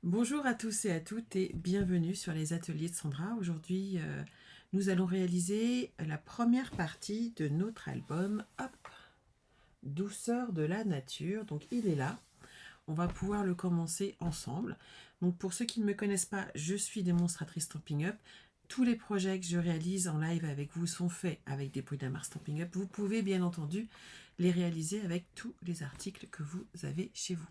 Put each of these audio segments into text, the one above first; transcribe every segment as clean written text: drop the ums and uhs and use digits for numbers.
Bonjour à tous et à toutes et bienvenue sur les ateliers de Sandra. Aujourd'hui, nous allons réaliser la première partie de notre album Hop, Douceur de la nature. Donc il est là, on va pouvoir le commencer ensemble. Donc pour ceux qui ne me connaissent pas, je suis démonstratrice Stampin' Up. Tous les projets que je réalise en live avec vous sont faits avec des bruits d'amarre Stampin' Up. Vous pouvez bien entendu les réaliser avec tous les articles que vous avez chez vous.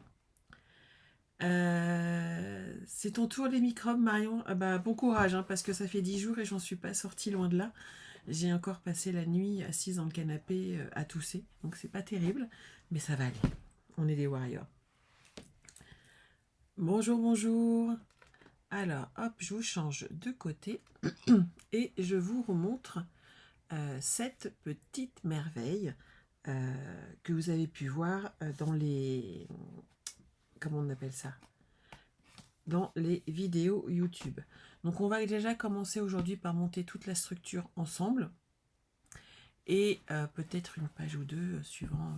C'est ton tour les microbes, Marion. Ah bah, bon courage, hein, parce que ça fait 10 jours et j'en suis pas sortie loin de là. J'ai encore passé la nuit assise dans le canapé à tousser, donc c'est pas terrible, mais ça va aller. On est des warriors. Bonjour, bonjour. Alors, hop, je vous change de côté et je vous remontre cette petite merveille que vous avez pu voir dans les... Comment on appelle ça ? Dans les vidéos YouTube. Donc on va déjà commencer aujourd'hui par monter toute la structure ensemble et peut-être une page ou deux suivant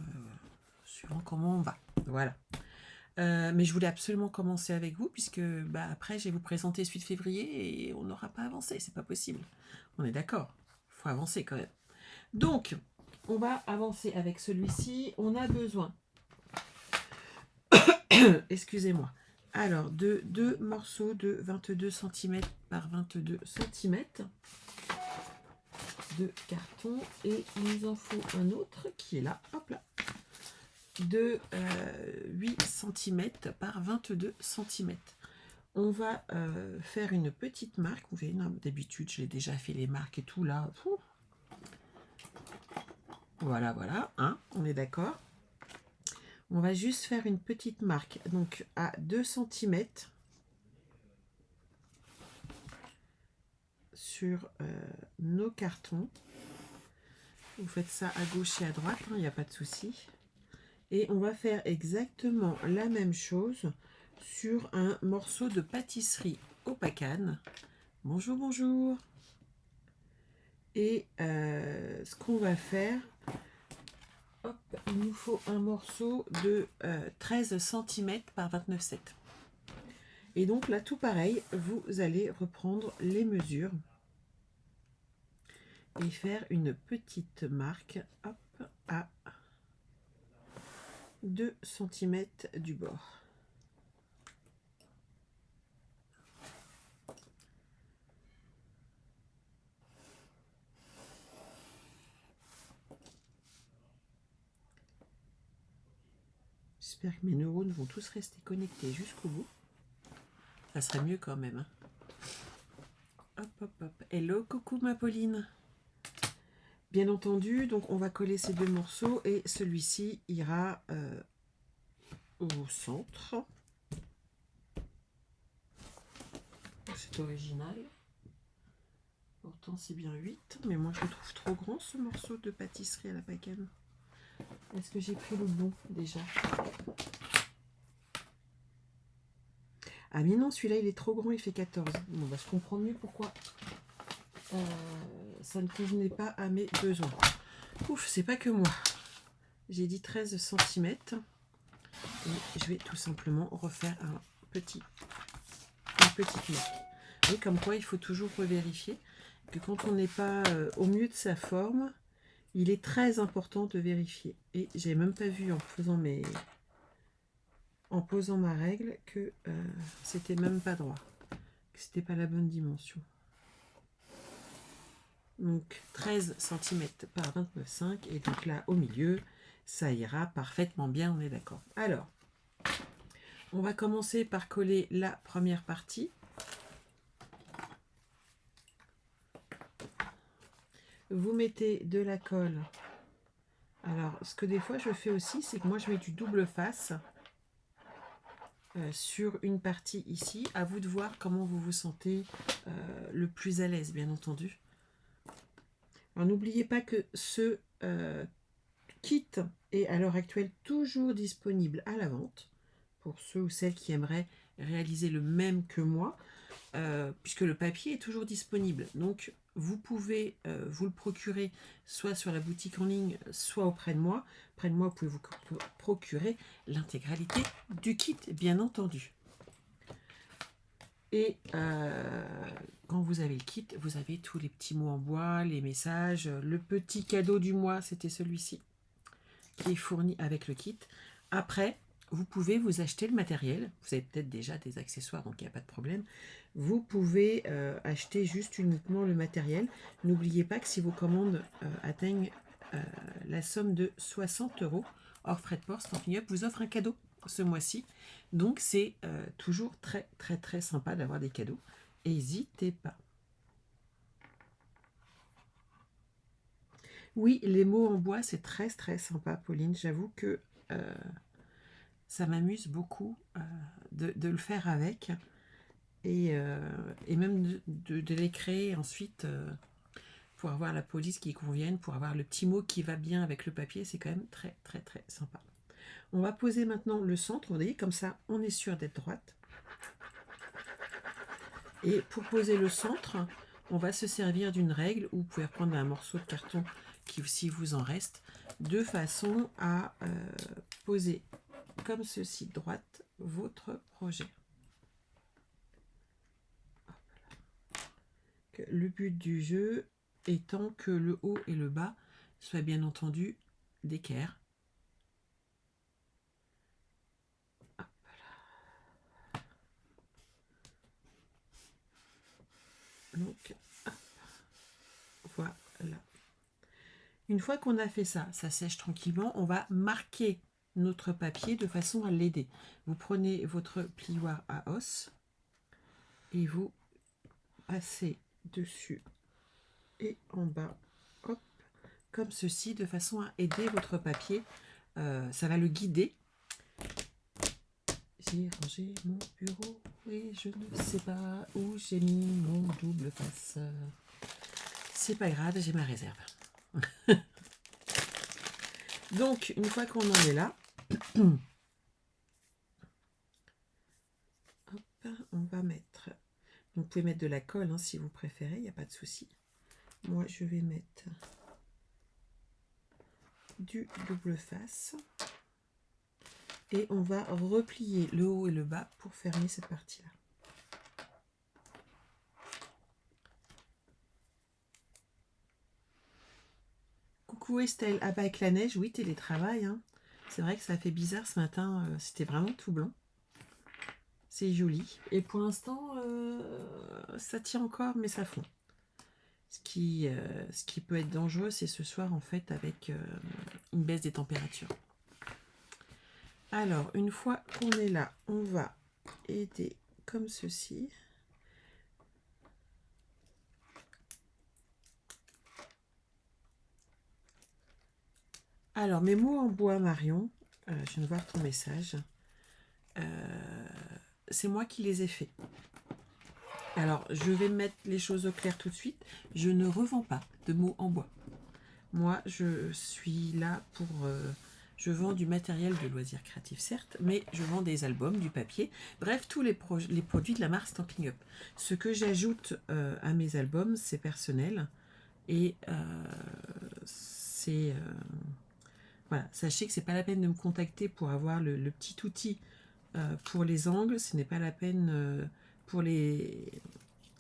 comment on va. Voilà. Mais je voulais absolument commencer avec vous puisque après je vais vous présenter suite février et on n'aura pas avancé, c'est pas possible. On est d'accord, il faut avancer quand même. Donc on va avancer avec celui-ci. On a besoin, excusez-moi, alors de deux morceaux de 22 cm par 22 cm de carton et il nous en faut un autre qui est là, hop là, de 8 cm par 22 cm. On va faire une petite marque. Vous voyez, d'habitude, j'ai déjà fait les marques et tout là. Voilà, voilà, hein, on est d'accord. On va juste faire une petite marque, donc à 2 cm sur nos cartons. Vous faites ça à gauche et à droite, il n'y a pas de souci. Et on va faire exactement la même chose sur un morceau de pâtisserie au pacane. Bonjour, bonjour. Et ce qu'on va faire, hop, il nous faut un morceau de 13 cm par 29,7. Et donc là, tout pareil, vous allez reprendre les mesures et faire une petite marque, hop, à 2 cm du bord. J'espère que mes neurones vont tous rester connectés jusqu'au bout. Ça serait mieux quand même. Hein. Hop, hop, hop. Hello, coucou ma Pauline. Bien entendu, donc on va coller ces deux morceaux et celui-ci ira au centre. C'est original. Pourtant c'est bien 8, mais moi je le trouve trop grand ce morceau de pâtisserie à la pacane. Est-ce que j'ai pris le bon déjà? Ah mais non, celui-là il est trop grand, il fait 14. Bon bah je comprends mieux pourquoi ça ne convenait pas à mes besoins. Ouf, c'est pas que moi. J'ai dit 13 cm. Et je vais tout simplement refaire une petite marque. Et comme quoi il faut toujours revérifier que quand on n'est pas au mieux de sa forme, il est très important de vérifier. Et j'ai même pas vu en posant ma règle que c'était même pas droit, que c'était pas la bonne dimension. Donc 13 cm par 29,5 et donc là au milieu ça ira parfaitement bien, on est d'accord. Alors on va commencer par coller la première partie. Vous mettez de la colle. Alors ce que des fois je fais aussi, c'est que moi je mets du double face sur une partie ici. À vous de voir comment vous vous sentez le plus à l'aise, bien entendu. Alors n'oubliez pas que ce kit est à l'heure actuelle toujours disponible à la vente pour ceux ou celles qui aimeraient réaliser le même que moi, puisque le papier est toujours disponible. Donc vous pouvez vous le procurer soit sur la boutique en ligne, soit auprès de moi. Auprès de moi, vous pouvez vous procurer l'intégralité du kit, bien entendu. Et quand vous avez le kit, vous avez tous les petits mots en bois, les messages. Le petit cadeau du mois, c'était celui-ci, qui est fourni avec le kit. Après, vous pouvez vous acheter le matériel. Vous avez peut-être déjà des accessoires, donc il n'y a pas de problème. Vous pouvez acheter juste uniquement le matériel. N'oubliez pas que si vos commandes atteignent la somme de 60 €, hors frais de port, Stampin' Up vous offre un cadeau ce mois-ci. Donc c'est toujours très très très sympa d'avoir des cadeaux. N'hésitez pas. Oui, les mots en bois, c'est très très sympa, Pauline. J'avoue que ça m'amuse beaucoup de le faire avec. Et même de les créer ensuite pour avoir la police qui convienne, pour avoir le petit mot qui va bien avec le papier. C'est quand même très très très sympa. On va poser maintenant le centre, vous voyez, comme ça on est sûr d'être droite. Et pour poser le centre, on va se servir d'une règle, ou vous pouvez prendre un morceau de carton qui, si vous en reste, de façon à poser comme ceci droite votre projet. Le but du jeu étant que le haut et le bas soient bien entendu d'équerre. Donc, voilà. Une fois qu'on a fait ça, ça sèche tranquillement, on va marquer notre papier de façon à l'aider. Vous prenez votre plioir à os et vous passez dessus et en bas, hop, comme ceci, de façon à aider votre papier. Ça va le guider. J'ai rangé mon bureau et je ne sais pas où j'ai mis mon double face. C'est pas grave, j'ai ma réserve. Donc, une fois qu'on en est là, hop, on va mettre... Donc, vous pouvez mettre de la colle hein, si vous préférez, il n'y a pas de souci. Moi, je vais mettre du double face. Et on va replier le haut et le bas pour fermer cette partie-là. Coucou Estelle, ah bah avec la neige, oui, télétravail. Hein. C'est vrai que ça fait bizarre ce matin, c'était vraiment tout blanc. C'est joli. Et pour l'instant, ça tient encore, mais ça fond. Ce qui peut être dangereux, c'est ce soir, en fait, avec une baisse des températures. Alors, une fois qu'on est là, on va aider comme ceci. Alors, mes mots en bois, Marion, je viens de voir ton message. C'est moi qui les ai faits. Alors, je vais mettre les choses au clair tout de suite. Je ne revends pas de mots en bois. Moi, je suis là pour... je vends du matériel de loisirs créatifs, certes, mais je vends des albums, du papier, bref, tous les produits de la marque Stampin' Up. Ce que j'ajoute à mes albums, c'est personnel. Et c'est... voilà, sachez que c'est pas la peine de me contacter pour avoir le petit outil pour les angles. Ce n'est pas la peine pour les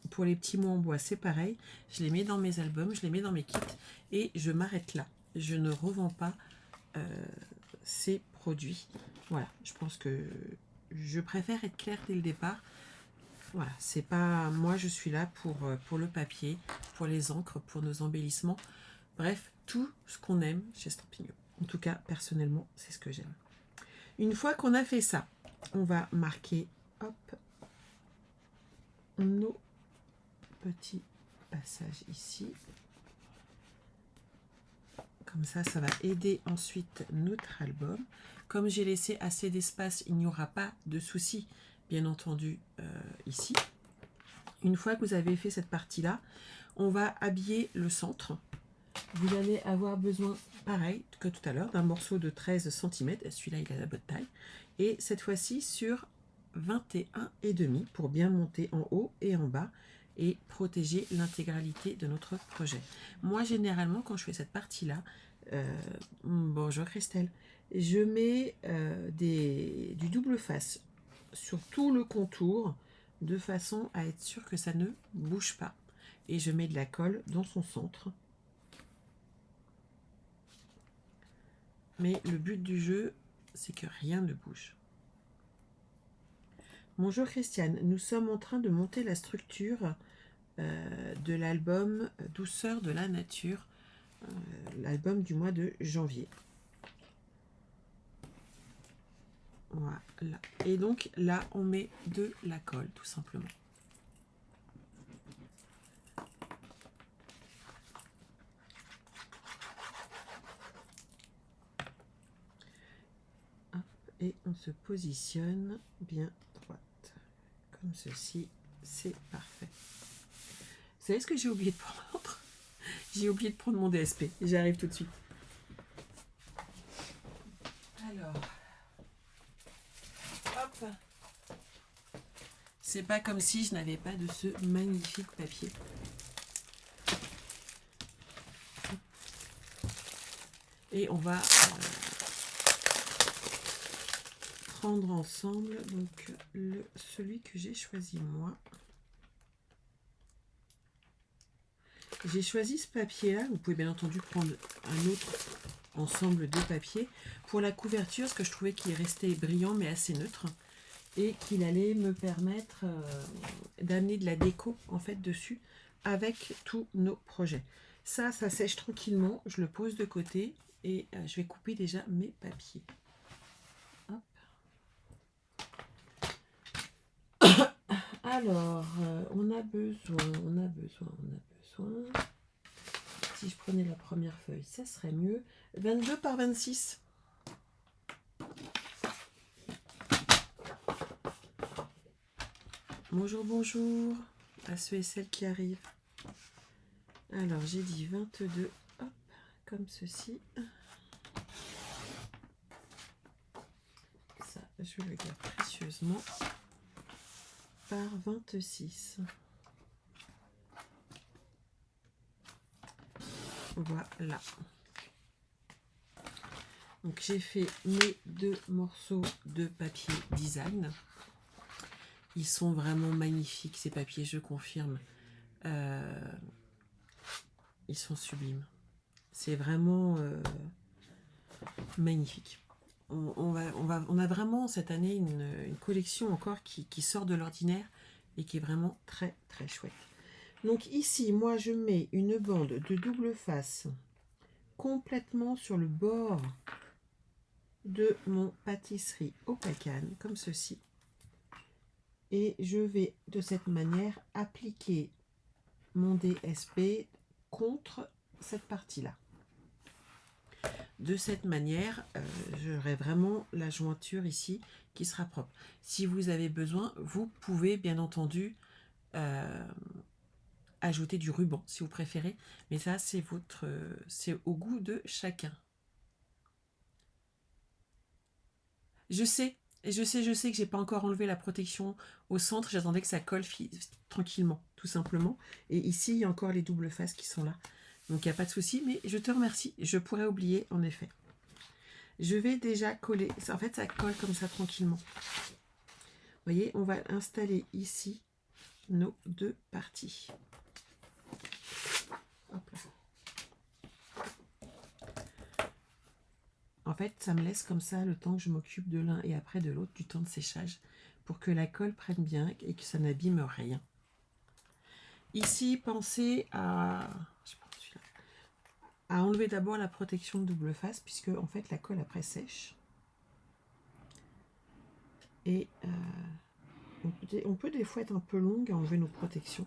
petits mots en bois, c'est pareil. Je les mets dans mes albums, je les mets dans mes kits et je m'arrête là. Je ne revends pas ces produits. Voilà, je pense que je préfère être claire dès le départ. Voilà, c'est pas... Moi, je suis là pour le papier, pour les encres, pour nos embellissements. Bref, tout ce qu'on aime chez Stampin' Up. En tout cas, personnellement, c'est ce que j'aime. Une fois qu'on a fait ça, on va marquer, hop, nos petits passages ici. Comme ça, ça va aider ensuite notre album. Comme j'ai laissé assez d'espace, il n'y aura pas de souci, bien entendu, ici. Une fois que vous avez fait cette partie-là, on va habiller le centre. Vous allez avoir besoin, pareil que tout à l'heure, d'un morceau de 13 cm. Celui-là, il a la bonne taille. Et cette fois-ci sur 21,5 pour bien monter en haut et en bas et protéger l'intégralité de notre projet. Moi, généralement, quand je fais cette partie-là, bonjour Christelle, je mets du double face sur tout le contour de façon à être sûr que ça ne bouge pas. Et je mets de la colle dans son centre. Mais le but du jeu, c'est que rien ne bouge. Bonjour Christiane, nous sommes en train de monter la structure de l'album Douceur de la nature, l'album du mois de janvier. Voilà. Et donc là, on met de la colle, tout simplement. Hop, et on se positionne bien droite, comme ceci. C'est parfait. Vous savez ce que j'ai oublié de prendre? J'ai oublié de prendre mon DSP. J'arrive tout de suite. Alors, hop. C'est pas comme si je n'avais pas de ce magnifique papier. Et on va prendre ensemble donc celui que j'ai choisi moi. J'ai choisi ce papier-là. Vous pouvez bien entendu prendre un autre ensemble de papier. Pour la couverture, ce que je trouvais qu'il restait brillant mais assez neutre. Et qu'il allait me permettre d'amener de la déco en fait dessus avec tous nos projets. Ça sèche tranquillement. Je le pose de côté et je vais couper déjà mes papiers. Hop. Alors, on a besoin. Si je prenais la première feuille, ça serait mieux. 22 par 26. Bonjour, bonjour à ceux et celles qui arrivent. Alors, j'ai dit 22, hop, comme ceci. Ça, je le garde précieusement. Par 26. Voilà. Donc j'ai fait mes 2 morceaux de papier design. Ils sont vraiment magnifiques ces papiers, je confirme. Ils sont sublimes. C'est vraiment magnifique. On a vraiment cette année une collection encore qui sort de l'ordinaire et qui est vraiment très très chouette. Donc ici, moi je mets une bande de double face complètement sur le bord de mon pâtisserie au pacane, comme ceci. Et je vais de cette manière appliquer mon DSP contre cette partie-là. De cette manière, j'aurai vraiment la jointure ici qui sera propre. Si vous avez besoin, vous pouvez bien entendu ajouter du ruban si vous préférez, mais ça c'est au goût de chacun. Je sais que j'ai pas encore enlevé la protection au centre, j'attendais que ça colle tranquillement, tout simplement. Et ici, il y a encore les doubles faces qui sont là. Donc il n'y a pas de souci, mais je te remercie. Je pourrais oublier, en effet. Je vais déjà coller. En fait, ça colle comme ça tranquillement. Vous voyez, on va installer ici nos 2 parties. Hop là. En fait, ça me laisse comme ça le temps que je m'occupe de l'un et après de l'autre, du temps de séchage, pour que la colle prenne bien et que ça n'abîme rien. Ici, pensez à enlever d'abord la protection de double face, puisque en fait la colle après sèche. Et on peut des fois être un peu longue à enlever nos protections.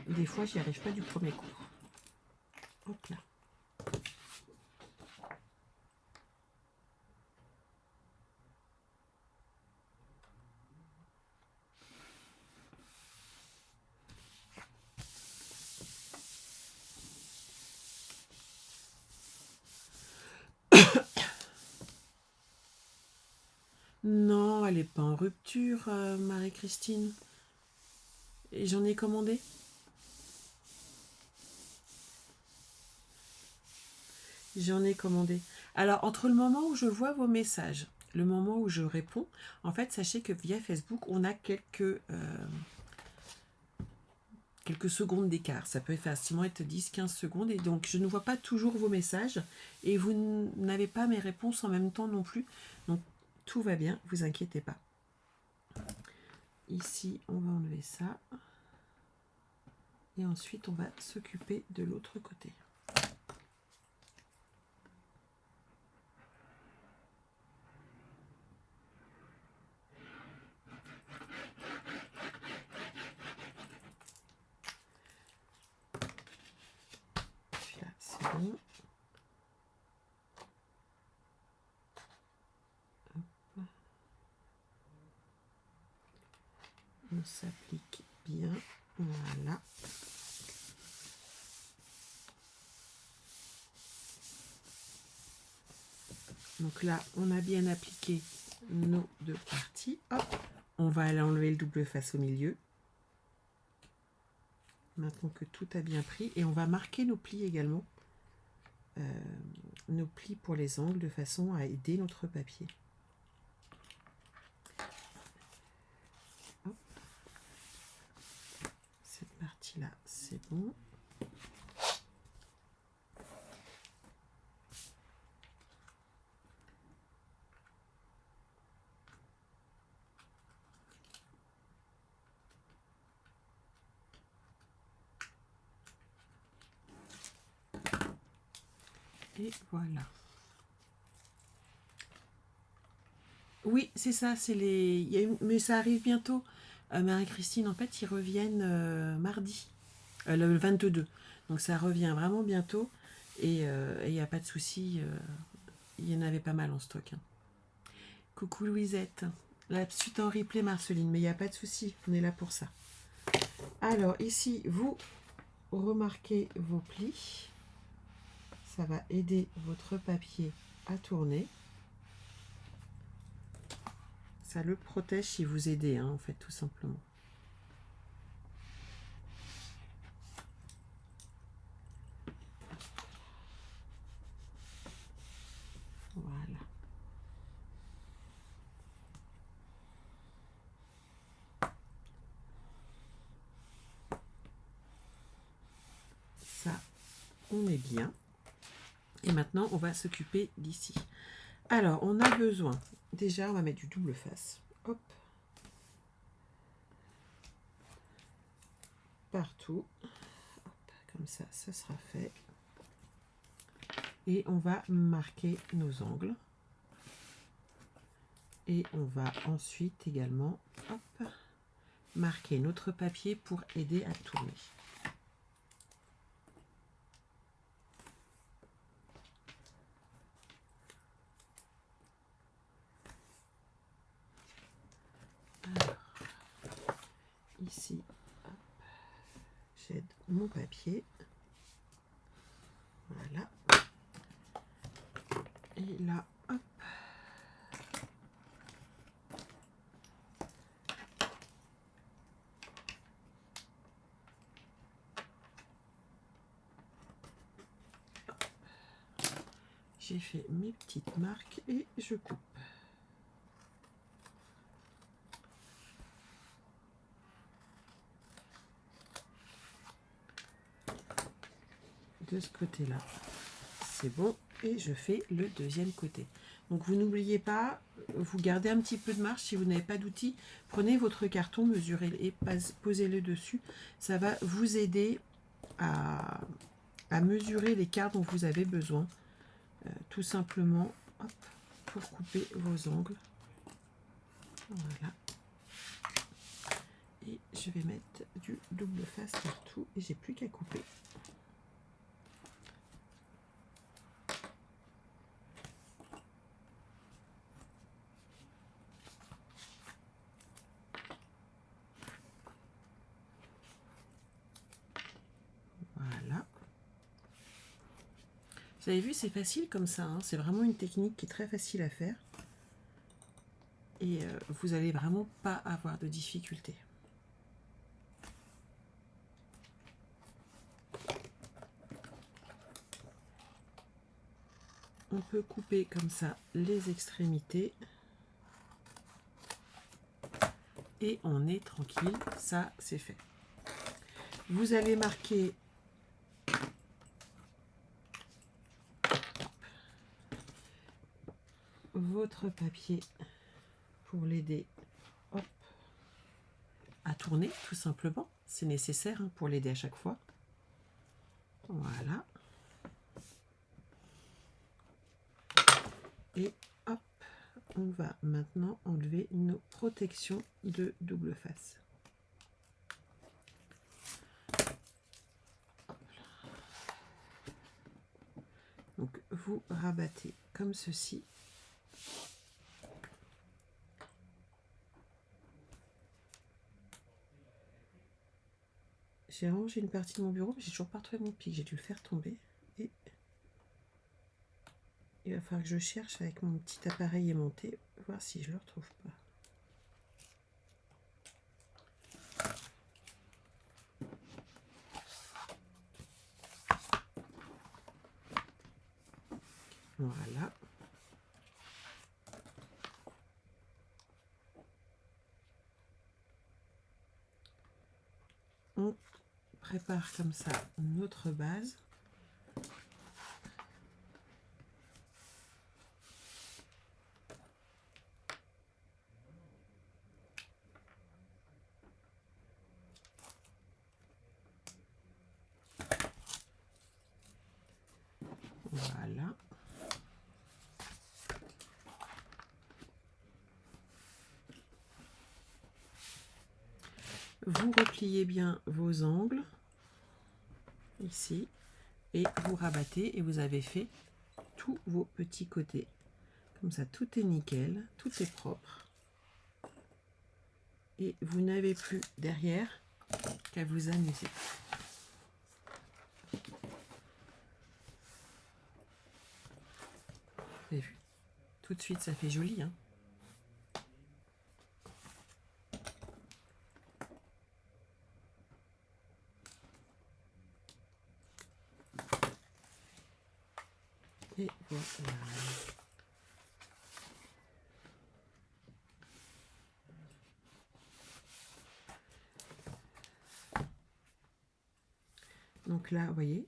Des fois, j'y arrive pas du premier coup. Hop là. Non, elle n'est pas en rupture, Marie-Christine. Et j'en ai commandé. J'en ai commandé. Alors, entre le moment où je vois vos messages, le moment où je réponds. En fait, sachez que via Facebook, on a quelques secondes d'écart. Ça peut facilement être 10-15 secondes. Et donc, je ne vois pas toujours vos messages. Et vous n'avez pas mes réponses en même temps non plus. Donc, tout va bien, vous inquiétez pas. Ici, on va enlever ça. Et ensuite, on va s'occuper de l'autre côté. Là, c'est bon. Hop. On s'applique bien. Voilà. Donc là, on a bien appliqué nos deux parties. Hop, on va aller enlever le double face au milieu. Maintenant que tout a bien pris. Et on va marquer nos plis également. Nos plis pour les angles de façon à aider notre papier. Hop. Cette partie-là, c'est bon. Et voilà. Oui, c'est ça, c'est les. Mais ça arrive bientôt. Marie-Christine, en fait, ils reviennent mardi, le 22. Donc ça revient vraiment bientôt. Et il n'y a pas de souci. Il y en avait pas mal en stock. Hein. Coucou Louisette. La suite en replay Marceline, mais il n'y a pas de souci. On est là pour ça. Alors ici, vous remarquez vos plis. Ça va aider votre papier à tourner. Ça le protège si vous aidez, hein, en fait, tout simplement. Voilà. Ça, on est bien. Et maintenant, on va s'occuper d'ici. Alors, on a besoin, déjà, on va mettre du double face. Hop. Partout. Hop, comme ça, ça sera fait. Et on va marquer nos angles. Et on va ensuite également, hop, marquer notre papier pour aider à tourner. Alors, ici, j'aide mon papier. Voilà. Et là, hop. J'ai fait mes petites marques et je coupe. De ce côté-là, c'est bon. Et je fais le deuxième côté. Donc vous n'oubliez pas, vous gardez un petit peu de marge. Si vous n'avez pas d'outils, prenez votre carton, mesurez-le et posez-le dessus. Ça va vous aider à mesurer l'écart dont vous avez besoin. Tout simplement, hop, pour couper vos angles. Voilà. Et je vais mettre du double face partout et j'ai plus qu'à couper. Voilà. Vous avez vu, c'est facile comme ça. Hein. C'est vraiment une technique qui est très facile à faire. Et vous n'allez vraiment pas avoir de difficultés. On peut couper comme ça les extrémités. et on est tranquille, ça c'est fait. Vous allez marquer votre papier pour l'aider à tourner, tout simplement. C'est nécessaire hein, pour l'aider à chaque fois. Voilà. Et hop, on va maintenant enlever nos protections de double face. Donc vous rabattez comme ceci. J'ai rangé une partie de mon bureau, mais j'ai toujours pas retrouvé mon pic. J'ai dû le faire tomber. Et il va falloir que je cherche avec mon petit appareil aimanté, voir si je le retrouve pas. Voilà. On prépare comme ça notre base. Voilà. Vous repliez bien vos angles ici et vous rabattez et vous avez fait tous vos petits côtés. Comme ça, tout est nickel, tout est propre. Et vous n'avez plus derrière qu'à vous amuser. Vous avez vu? Tout de suite, ça fait joli, hein? Et voilà. Donc là, vous voyez,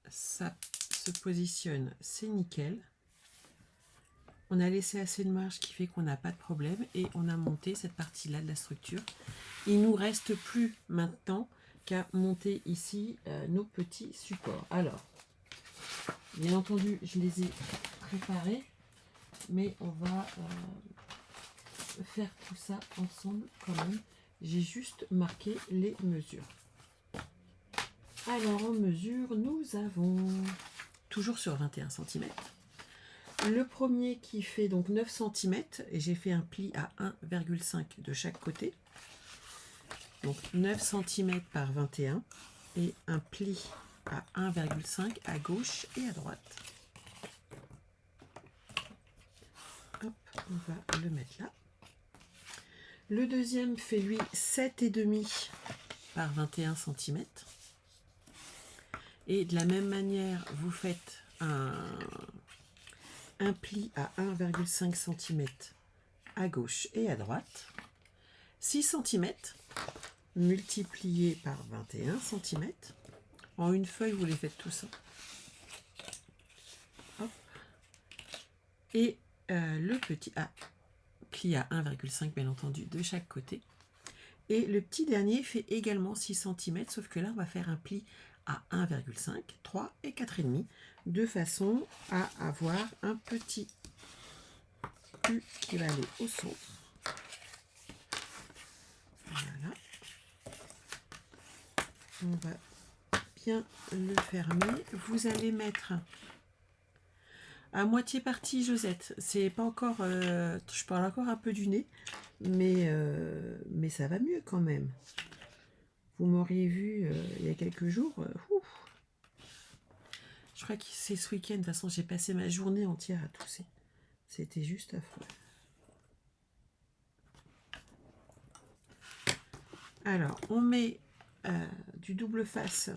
ça se positionne, c'est nickel. On a laissé assez de marge, qui fait qu'on n'a pas de problème, et on a monté cette partie-là de la structure. Il ne nous reste plus maintenant qu'à monter ici nos petits supports. Alors, bien entendu, je les ai préparés, mais on va faire tout ça ensemble quand même. J'ai juste marqué les mesures. Alors, en mesure, nous avons toujours sur 21 cm. Le premier qui fait donc 9 cm, et j'ai fait un pli à 1,5 de chaque côté. Donc 9 cm par 21 et un pli à 1,5 à gauche et à droite. Hop, on va le mettre là. Le deuxième fait lui 7,5 par 21 cm. Et de la même manière, vous faites un pli à 1,5 cm à gauche et à droite. 6 cm multiplié par 21 cm. En une feuille, vous les faites tout ça. Hop. Et le petit pli à 1,5 bien entendu de chaque côté. Et le petit dernier fait également 6 cm, sauf que là, on va faire un pli à 1,5, 3 et 4,5, de façon à avoir un petit U qui va aller au centre. Voilà. On va bien le fermer. Vous allez mettre à moitié partie Josette. C'est pas encore, je parle encore un peu du nez, mais ça va mieux quand même. Vous m'auriez vu il y a quelques jours. Je crois que c'est ce week-end. De toute façon, j'ai passé ma journée entière à tousser. C'était juste affreux. Alors, on met du double face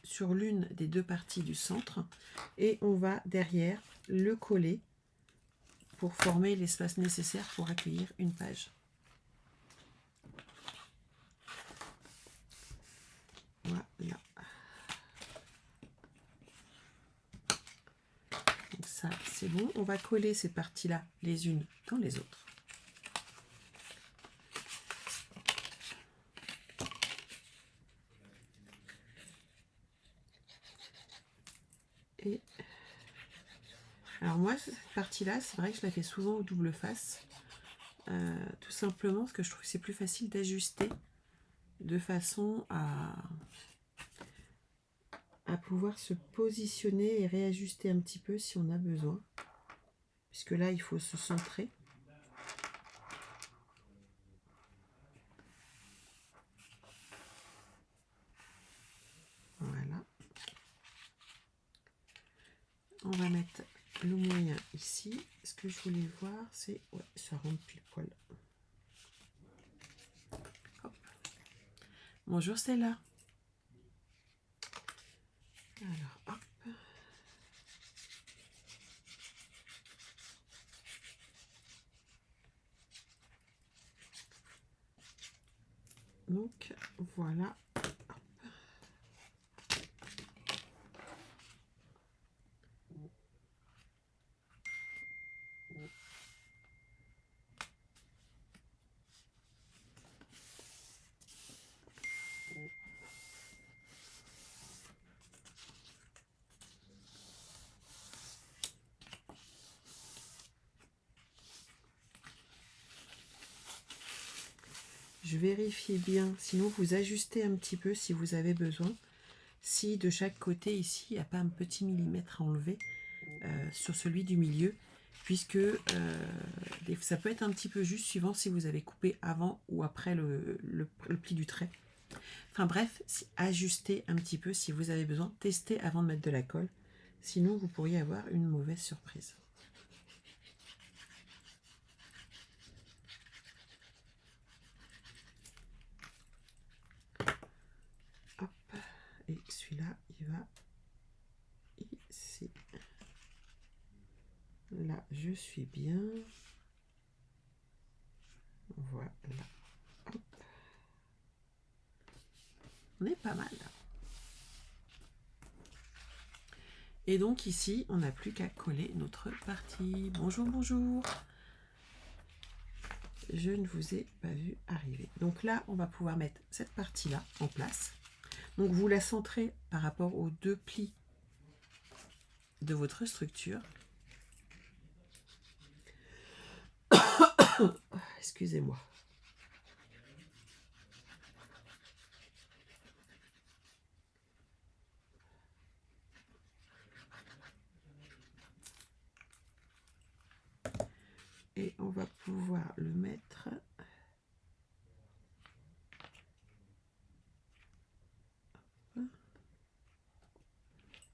sur l'une des deux parties du centre et on va derrière le coller pour former l'espace nécessaire pour accueillir une page. c'est bon. On va coller ces parties-là les unes dans les autres. Et alors moi, cette partie-là, c'est vrai que je la fais souvent au double face. Tout simplement parce que je trouve que c'est plus facile d'ajuster de façon à pouvoir se positionner et réajuster un petit peu si on a besoin. Puisque là, il faut se centrer. Voilà. On va mettre le moyen ici. Ce que je voulais voir, c'est... Ouais, ça rentre pile poil. Hop. Bonjour Stella. Alors, hop. Donc, voilà. Je vérifie bien, sinon vous ajustez un petit peu si vous avez besoin. Si de chaque côté ici, il n'y a pas un petit millimètre à enlever sur celui du milieu, puisque ça peut être un petit peu juste suivant si vous avez coupé avant ou après le pli du trait. Enfin bref, ajustez un petit peu si vous avez besoin, testez avant de mettre de la colle, sinon vous pourriez avoir une mauvaise surprise. Hop, et celui-là, il va ici. Là, je suis bien. Voilà. Hop. On est pas mal. Et donc ici, on n'a plus qu'à coller notre partie. Bonjour, bonjour. Je ne vous ai pas vu arriver. Donc là, on va pouvoir mettre cette partie-là en place. Donc vous la centrez par rapport aux deux plis de votre structure. Excusez-moi. Et on va pouvoir le mettre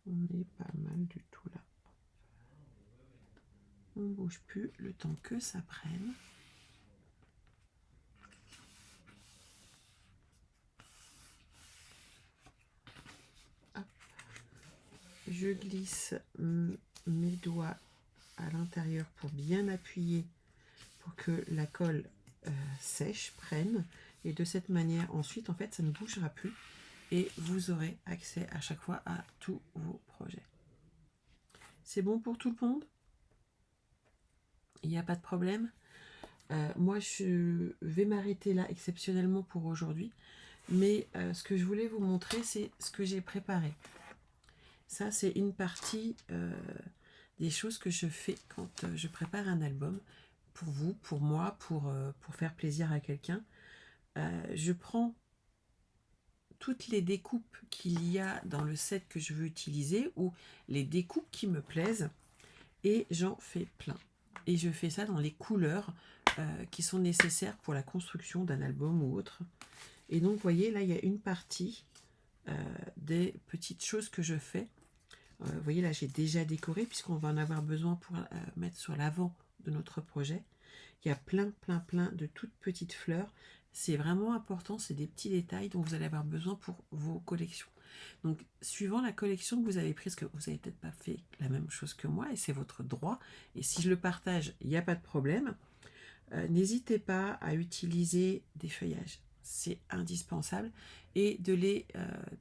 on est pas mal du tout là. On ne bouge plus le temps que ça prenne. Hop. Je glisse mes doigts à l'intérieur pour bien appuyer pour que la colle sèche, prenne. Et de cette manière, ensuite, en fait, ça ne bougera plus. Et vous aurez accès à chaque fois à tous vos projets. C'est bon pour tout le monde? Il n'y a pas de problème? Moi, je vais m'arrêter là exceptionnellement pour aujourd'hui. Mais ce que je voulais vous montrer, c'est ce que j'ai préparé. Ça, c'est une partie des choses que je fais quand je prépare un album. Pour vous, pour moi, pour faire plaisir à quelqu'un. Je prends toutes les découpes qu'il y a dans le set que je veux utiliser ou les découpes qui me plaisent et j'en fais plein. Et je fais ça dans les couleurs qui sont nécessaires pour la construction d'un album ou autre. Et donc, vous voyez, là, il y a une partie des petites choses que je fais. Vous voyez, là, j'ai déjà décoré puisqu'on va en avoir besoin pour mettre sur l'avant de notre projet. Il y a plein de toutes petites fleurs. C'est vraiment important, c'est des petits détails dont vous allez avoir besoin pour vos collections. Donc, suivant la collection que vous avez prise, que vous n'avez peut-être pas fait la même chose que moi, et c'est votre droit, et si je le partage, il n'y a pas de problème, n'hésitez pas à utiliser des feuillages. C'est indispensable, et de les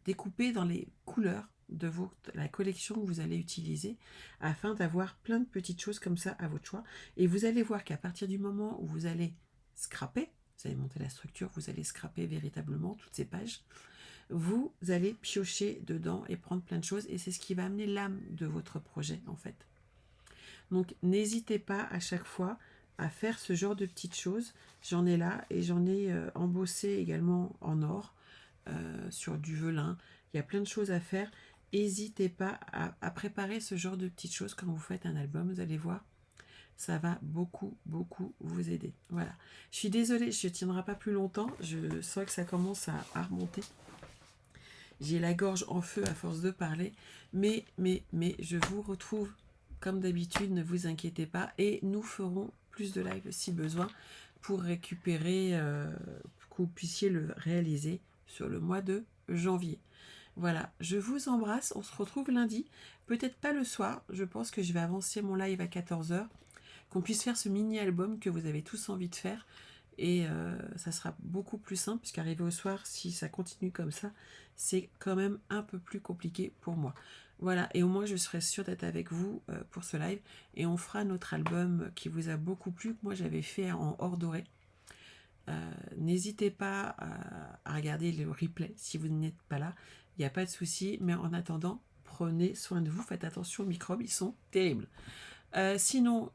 découper dans les couleurs de la collection que vous allez utiliser afin d'avoir plein de petites choses comme ça à votre choix. Et vous allez voir qu'à partir du moment où vous allez scraper, vous allez monter la structure, vous allez scraper véritablement toutes ces pages, vous allez piocher dedans et prendre plein de choses et c'est ce qui va amener l'âme de votre projet en fait. Donc n'hésitez pas à chaque fois à faire ce genre de petites choses. J'en ai là et j'en ai embossé également en or sur du velin. Il y a plein de choses à faire. N'hésitez pas à préparer ce genre de petites choses quand vous faites un album. Vous allez voir, ça va beaucoup, beaucoup vous aider. Voilà. Je suis désolée, je ne tiendrai pas plus longtemps. Je sens que ça commence à remonter. J'ai la gorge en feu à force de parler. Mais je vous retrouve comme d'habitude, ne vous inquiétez pas. Et nous ferons plus de live si besoin pour récupérer, que vous puissiez le réaliser sur le mois de janvier. Voilà, je vous embrasse, on se retrouve lundi, peut-être pas le soir, je pense que je vais avancer mon live à 14 h, qu'on puisse faire ce mini-album que vous avez tous envie de faire, et ça sera beaucoup plus simple, puisqu'arriver au soir, si ça continue comme ça, c'est quand même un peu plus compliqué pour moi. Voilà, et au moins je serai sûre d'être avec vous pour ce live, et on fera notre album qui vous a beaucoup plu, que moi j'avais fait en or doré. N'hésitez pas à regarder le replay si vous n'êtes pas là, il n'y a pas de souci, mais en attendant, prenez soin de vous, faites attention aux microbes, ils sont terribles. Sinon,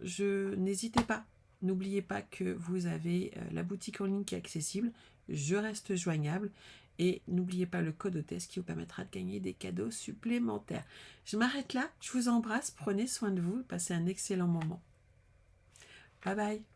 n'hésitez pas, n'oubliez pas que vous avez la boutique en ligne qui est accessible, je reste joignable, et n'oubliez pas le code hôtesse qui vous permettra de gagner des cadeaux supplémentaires. Je m'arrête là, je vous embrasse, prenez soin de vous, passez un excellent moment. Bye bye.